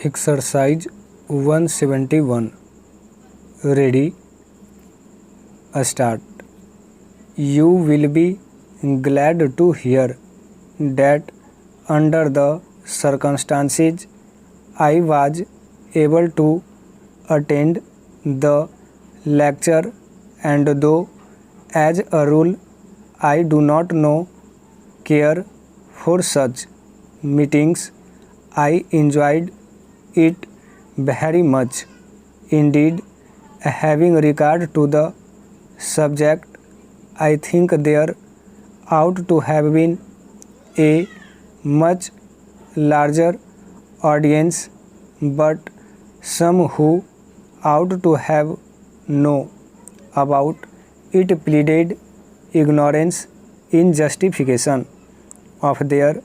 Exercise 171. Ready? Start. You will be glad to hear that under the circumstances I was able to attend the lecture, and though as a rule I do not care for such meetings, I enjoyed it very much. Indeed, having regard to the subject, I think there ought to have been a much larger audience, but some who ought to have known about it pleaded ignorance in justification of their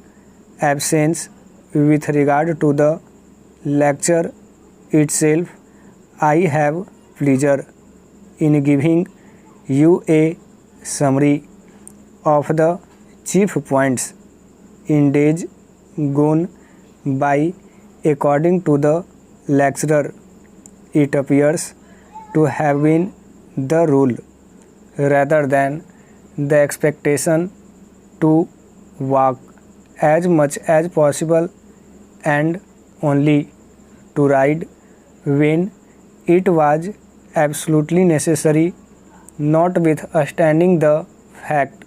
absence. With regard to the lecture itself, I have pleasure in giving you a summary of the chief points in days gone by. According to the lecturer, it appears to have been the rule rather than the expectation to walk as much as possible and only to ride when it was absolutely necessary, notwithstanding the fact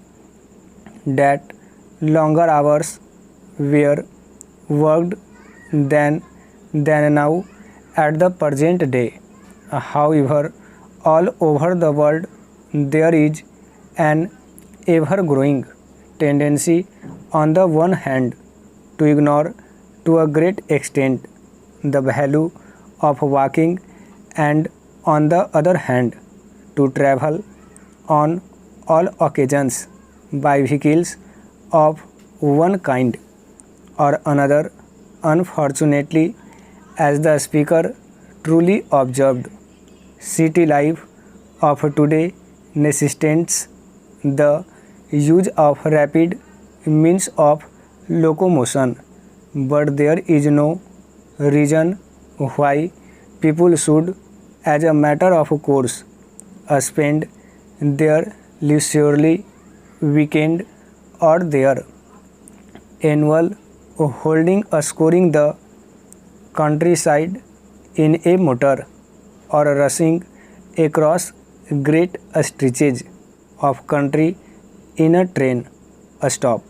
that longer hours were worked than now at the present day. However, all over the world there is an ever-growing tendency on the one hand to ignore to a great extent the value of walking, and on the other hand to travel on all occasions by vehicles of one kind or another. Unfortunately, as the speaker truly observed, city life of today necessitates the use of rapid means of locomotion, but there is no reason why people should, as a matter of course, spend their leisurely weekend or their annual holding scoring the countryside in a motor or rushing across great stretches of country in a train stop.